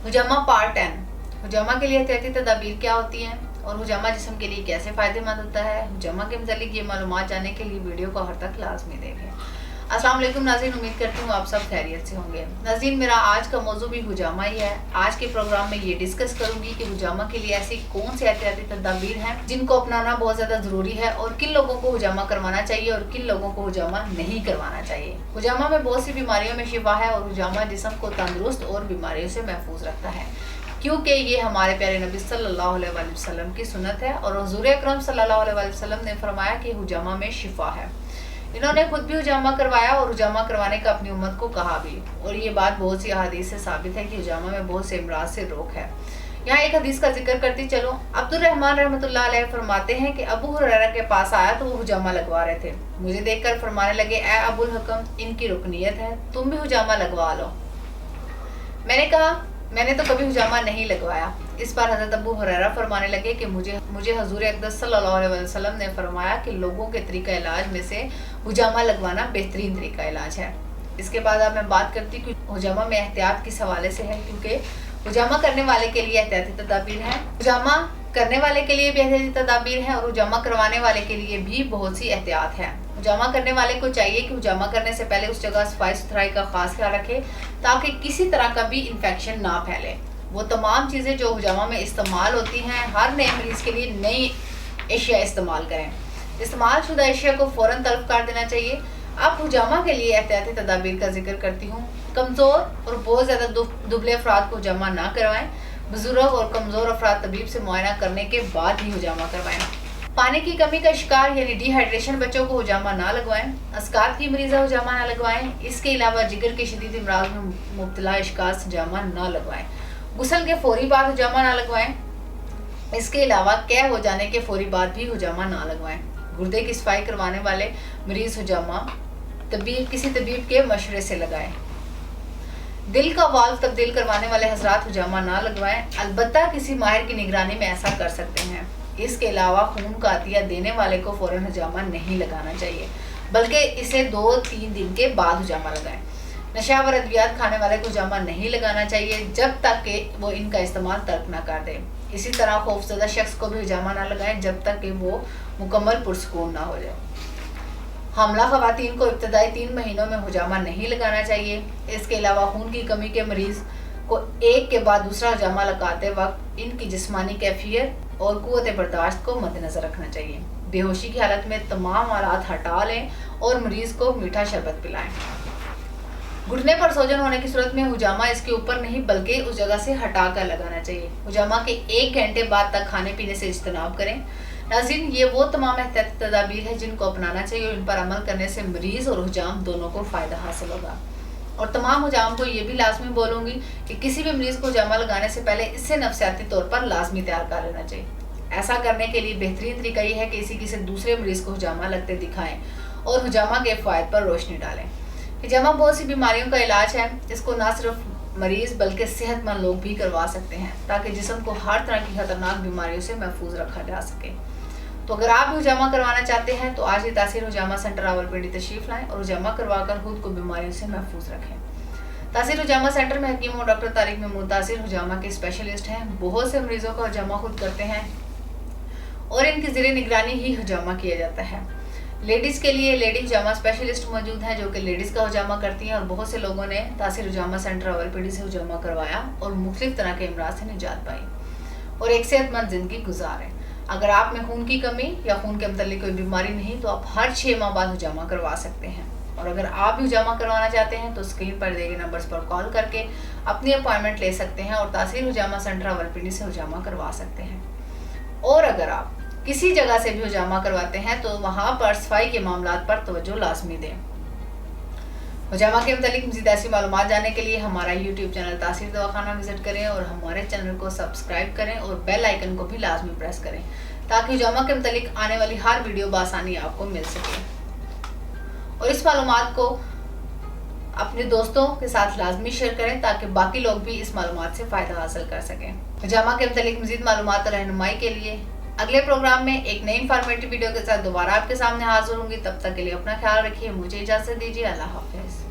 हुजामा part 10। हुजामा के लिए एहतियाती तदाबीर क्या होती हैं और हुजामा जिस्म के लिए कैसे फ़ायदेमंद होता है। हुजामा के मतलब ये मालूमात जानने के लिए वीडियो को हर तक लाजमी देखें। अस्सलाम वालेकुम नाज़रीन, उम्मीद करती हूँ आप सब खैरियत से होंगे। नाज़रीन, मेरा आज का मौजू भी हुजामा ही है। आज के प्रोग्राम में ये डिस्कस करूंगी कि हुजामा के लिए ऐसी कौन सी एहतियाती तदाबीर हैं जिनको अपनाना बहुत ज़्यादा ज़रूरी है और किन लोगों को हुजामा करवाना चाहिए और किन लोगों को हुजामा नहीं करवाना चाहिए। हुजामा में बहुत सी बीमारियों में शिफा है और हुजामा जिस्म को तंदुरुस्त और बीमारियों से महफूज रखता है, क्योंकि ये हमारे प्यारे नबी सल्लल्लाहु अलैहि वसल्लम की सुन्नत है और हुज़ूर अकरम सल्लल्लाहु अलैहि वसल्लम ने फरमाया कि हुजामा में शिफा है। इन्होंने खुद भी हुजामा करवाया और हुजामा करवाने का अपनी उम्मत को कहा भी, और ये बात बहुत सी अहादीस से साबित है कि हुजामा में बहुत से अमराज से रोक है। यहाँ एक हदीस का जिक्र करती चलो। अब्दुल रहमान रहमतुल्लाह अलैह फरमाते हैं कि अबू हुरैरा के पास आया तो वो हुजामा लगवा रहे थे। मुझे देखकर फरमाने लगे, ए अबुल हकम, इनकी रुकनीयत है, तुम भी हुजामा लगवा लो। मैंने कहा, मैंने तो कभी हुजामा नहीं लगवाया। इस बार हज़रत अबू हुरैरा फरमाने लगे कि मुझे हजूर अक़दस सल्लल्लाहु अलैहि वसल्लम ने फरमाया कि लोगों के तरीका इलाज में से हुजामा लगवाना बेहतरीन तरीका इलाज है। इसके बाद अब मैं बात करती हूँ कि हुजामा में एहतियात किस हवाले से है, क्योंकि हुजामा करने वाले के लिए एहतियाती तदाबीर है, हुजामा करने वाले के लिए भी एहतियाती तदाबीर है और हुजामा करवाने वाले के लिए भी बहुत सी एहतियात है। हुजामा करने वाले को चाहिए कि हुजामा करने से पहले उस जगह सफाई सुथराई का खास ख्याल रखे ताकि किसी तरह का भी इन्फेक्शन ना फैले। वो तमाम चीज़ें जो हुजामा में इस्तेमाल होती हैं, हर नए मरीज़ के लिए नई एशिया इस्तेमाल करें। इस्तेमाल शुदा एशिया को फ़ौरन तलब कर देना चाहिए। अब हुजामा के लिए एहतियाती तदाबीर का जिक्र करती हूँ। कमज़ोर और बहुत ज़्यादा दुबले अफराद को हुजामा ना करवाएं। बुजुर्ग और कमज़ोर अफराद तबीब से मुआयना करने के बाद ही हुजामा करवाएं। पानी की कमी का शिकार यानी डिहाइड्रेशन बच्चों को हुजामा ना लगवाएं। अस्कात की मरीज़ा हुजामा ना लगवाएं। इसके अलावा जिगर के शदीद इमराज में मुब्तला इश्कास हुजामा ना लगवाएं। गुस्ल के फौरी बाद हुजामा ना लगवाएं। इसके अलावा कै हो जाने के फौरी बाद भी हुजामा ना लगवाएं। गुर्दे की सफाई करवाने वाले मरीज़ हुजामा किसी तबीब के मशवरे से लगाएं। दिल का वाल्व तब्दील करवाने वाले हजरात हुजामा ना लगवाएं, अलबत्ता किसी माहिर की निगरानी में ऐसा कर सकते हैं। इसके अलावा खून का अतिया देने वाले को फ़ौरन हुजामा नहीं लगाना चाहिए, बल्कि इसे 2-3 दिन के बाद हुजामा लगाएं। नशावर अद्वियात खाने वाले को हुजामा नहीं लगाना चाहिए जब तक कि वो इनका इस्तेमाल तर्क ना कर दे। इसी तरह खौफजदा शख्स को भी हुजामा ना लगाएं जब तक कि वो मुकम्मल पुरसकून ना हो जाए। हमला ख़वातीन को इब्तदाई 3 महीनों में हुजामा नहीं लगाना चाहिए। इसके अलावा खून की कमी के मरीज़ को एक के बाद दूसरा हुजामा लगाते वक्त इनकी जिस्मानी कैफियत और क़ुव्वत बर्दाश्त को मद्देनज़र रखना चाहिए। बेहोशी की हालत में तमाम आलात हटा लें और मरीज़ को मीठा शरबत पिलाएं। घुटने पर सोजन होने की सूरत में हुजामा इसके ऊपर नहीं बल्कि उस जगह से हटा कर लगाना चाहिए। हुजामा के 1 घंटे बाद तक खाने पीने से इज्तनाब करें। नाज़रीन, ये वो तमाम एहतियाती तदाबीर है जिनको अपनाना चाहिए और इन पर अमल करने से मरीज़ और हुजाम दोनों को फ़ायदा हासिल होगा। और तमाम हुजाम को ये भी लाजमी बोलूँगी कि किसी भी मरीज़ को हुजामा लगाने से पहले इससे नफ्सियाती तौर पर लाजमी तैयार कर लेना चाहिए। ऐसा करने के लिए बेहतरीन तरीका ये है कि किसी दूसरे मरीज़ को हुजामा लगते दिखाएँ और हुजामा के फ़ायदे पर रोशनी डालें। हुजामा बहुत सी बीमारियों का इलाज है, जिसको ना सिर्फ मरीज़ बल्कि सेहतमंद लोग भी करवा सकते हैं ताकि जिस्म को हर तरह की खतरनाक बीमारियों से महफूज रखा जा सके। तो अगर आप भी हुजामा करवाना चाहते हैं तो आज ही तासीर हुजामा सेंटर रावलपिंडी तशरीफ़ लाएं और हुजामा करवाकर खुद को बीमारियों से महफूज रखें। तासीर हुजामा सेंटर में हकीम और डॉक्टर तारिक महमूद तासीर हुजामा के स्पेशलिस्ट हैं। बहुत से मरीज़ों का हुजामा खुद करते हैं और इनकी ज़ेरे निगरानी ही हुजामा किया जाता है। लेडीज़ के लिए लेडी हुजामा स्पेशलिस्ट मौजूद हैं जो कि लेडीज़ का हुजामा करती हैं और बहुत से लोगों ने तासीर हुजामा सेंटर रावलपिंडी से हुजामा करवाया और मुख्तलिफ तरह के इमराज से निजात पाई और एक सेहतमंद ज़िंदगी गुजारें। अगर आप में खून की कमी या खून के मतलब कोई बीमारी नहीं तो आप हर 6 माह बाद हुजामा करवा सकते हैं। और अगर आप भी हुजामा करवाना चाहते हैं तो स्क्रीन पर दिए गए नंबर्स पर कॉल करके अपनी अपॉइंटमेंट ले सकते हैं और तासीर हुजामा सेंटर रावलपिंडी से हुजामा करवा सकते हैं। और अगर आप किसी जगह से भी हुजामा करवाते हैं तो वहाँ पर सफाई के मामलात पर तवज्जो लाजमी दें। हुजामा के मतलब मज़ीद ऐसी मालूमात जानने के लिए हमारा यूट्यूब चैनल तासीर दवाखाना विजिट करें और हमारे चैनल को सब्सक्राइब करें और बेल आइकन को भी लाजमी प्रेस करें ताकि हुजामा के मतलब आने वाली हर वीडियो बासानी आपको मिल सके। और इस मालूमात को अपने दोस्तों के साथ लाजमी शेयर करें ताकि बाकी लोग भी इस मालूमात से फ़ायदा हासिल कर सकें। हुजामा के मतलब मज़ीद मालूमात और रहनुमाई के लिए अगले प्रोग्राम में एक नई इंफॉर्मेटिव वीडियो के साथ दोबारा आपके सामने हाजिर होंगी। तब तक के लिए अपना ख्याल रखिए। मुझे इजाज़त दीजिए। अल्लाह हाफ़िज़।